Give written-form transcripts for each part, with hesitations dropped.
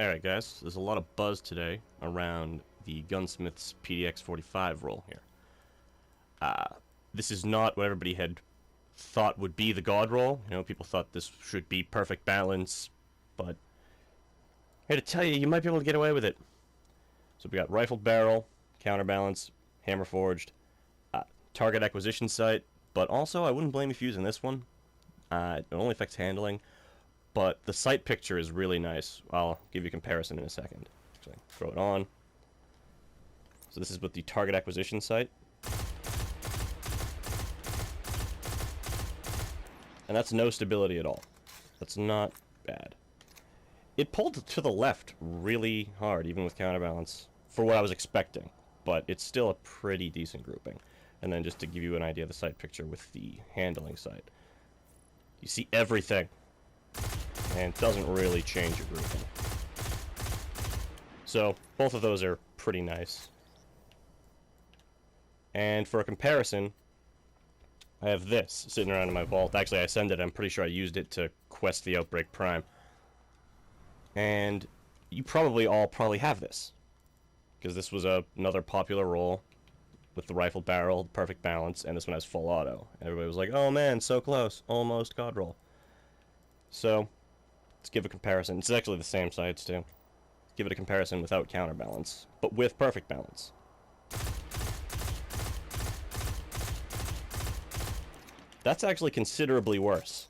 Alright guys, there's a lot of buzz today around the Gunsmith's PDX-45 roll here. This is not what everybody had thought would be the God roll. You know, people thought this should be perfect balance, but here to tell you, you might be able to get away with it. So we got rifled barrel, counterbalance, hammer forged, target acquisition sight, but also I wouldn't blame you for using this one. It only affects handling. But the sight picture is really nice. I'll give you a comparison in a second. Actually, throw it on. So this is with the target acquisition sight. And that's no stability at all. That's not bad. It pulled to the left really hard, even with counterbalance, for what I was expecting. But it's still a pretty decent grouping. And then just to give you an idea of the sight picture with the handling sight. You see everything. And it doesn't really change your grouping. So, both of those are pretty nice. And for a comparison, I have this sitting around in my vault. Actually, I sent it. I'm pretty sure I used it to quest the Outbreak Prime. And you probably all have this. Because this was another popular roll with the rifled barrel, the perfect balance, and this one has full auto. And everybody was like, oh man, so close. Almost God roll. So, let's give a comparison. It's actually the same sides too. Let's give it a comparison without counterbalance, but with perfect balance. That's actually considerably worse,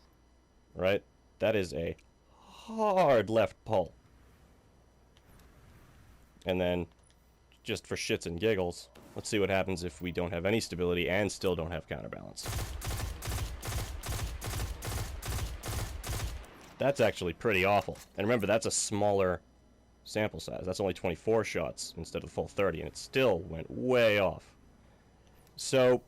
right? That is a hard left pull. And then, just for shits and giggles, let's see what happens if we don't have any stability and still don't have counterbalance. That's actually pretty awful. And remember, that's a smaller sample size. That's only 24 shots instead of the full 30, and it still went way off. So,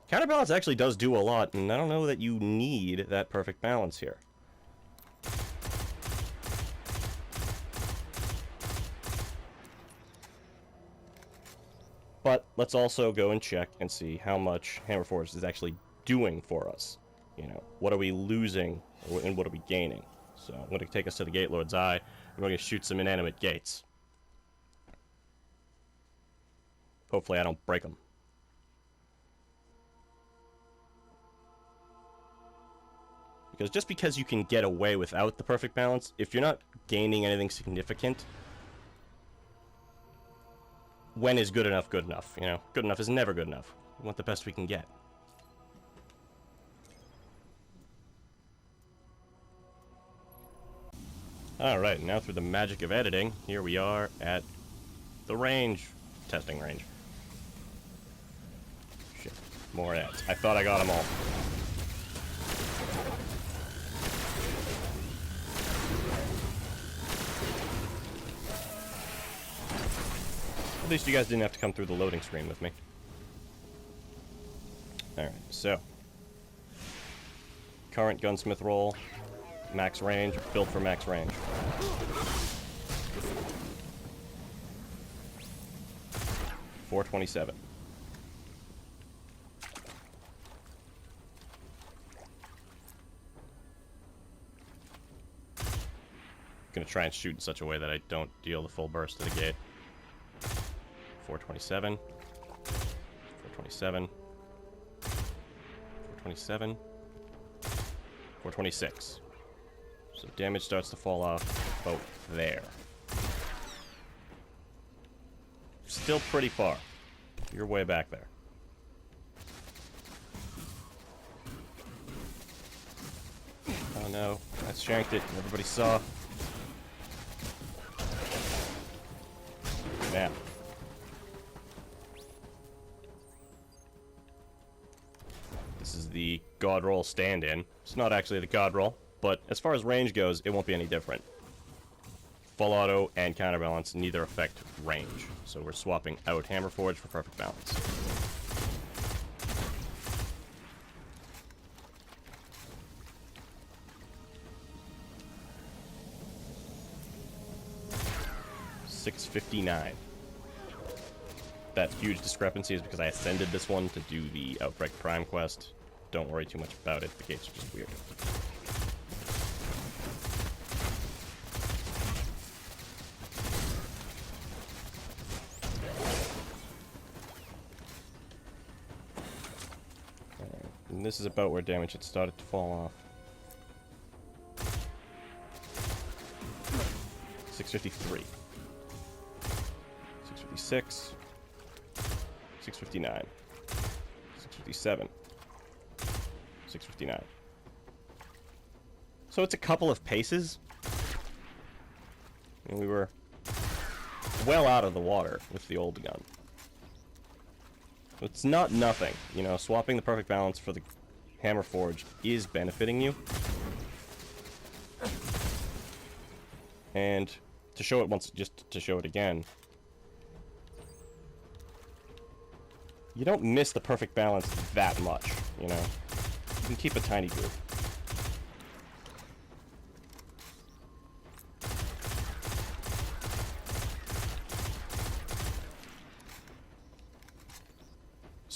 counterbalance actually does do a lot, and I don't know that you need that perfect balance here. But let's also go and check and see how much Hammer Forged is actually doing for us. You know, what are we losing and what are we gaining? So I'm going to take us to the Gate Lord's Eye. We're going to shoot some inanimate gates. Hopefully I don't break them. Because just because you can get away without the perfect balance, if you're not gaining anything significant, when is good enough good enough? You know, good enough is never good enough. We want the best we can get. Alright, now through the magic of editing, here we are at the range. Testing range. Shit. More ads. I thought I got them all. At least you guys didn't have to come through the loading screen with me. Alright, so. Current gunsmith roll. Max range, built for max range. .427. Gonna try and shoot in such a way that I don't deal the full burst to the gate. .427. .427. .427. .426. So damage starts to fall off about there. Still pretty far. You're way back there. Oh no, I shanked it. Everybody saw. Now. This is the God Roll stand-in. It's not actually the God Roll. But as far as range goes, it won't be any different. Full auto and counterbalance neither affect range. So we're swapping out Hammer Forge for perfect balance. .659. That huge discrepancy is because I ascended this one to do the Outbreak Prime quest. Don't worry too much about it, the gates are just weird. And this is about where damage had started to fall off. 653. 656. 659. 657. 659. So it's a couple of paces. And we were well out of the water with the old gun. It's not nothing, you know, swapping the perfect balance for the hammer forged is benefiting you. And to show it once, just to show it again, you don't miss the perfect balance that much, you know. You can keep a tiny group.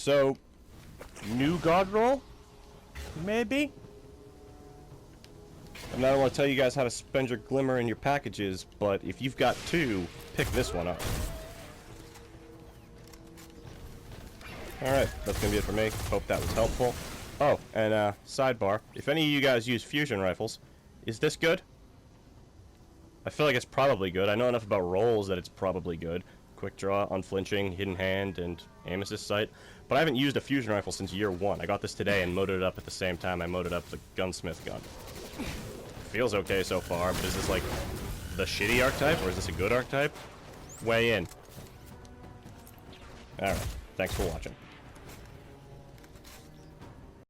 So, new god roll? Maybe? And I don't want to tell you guys how to spend your glimmer in your packages, but if you've got two, pick this one up. Alright, that's gonna be it for me. Hope that was helpful. Oh, and sidebar, if any of you guys use fusion rifles, is this good? I feel like it's probably good. I know enough about rolls that it's probably good. Quick draw, unflinching, hidden hand, and aim assist sight. But I haven't used a fusion rifle since year 1. I got this today and moded it up at the same time I moded up the gunsmith gun. Feels okay so far, but is this like the shitty archetype, or is this a good archetype? Weigh in. Alright, thanks for watching.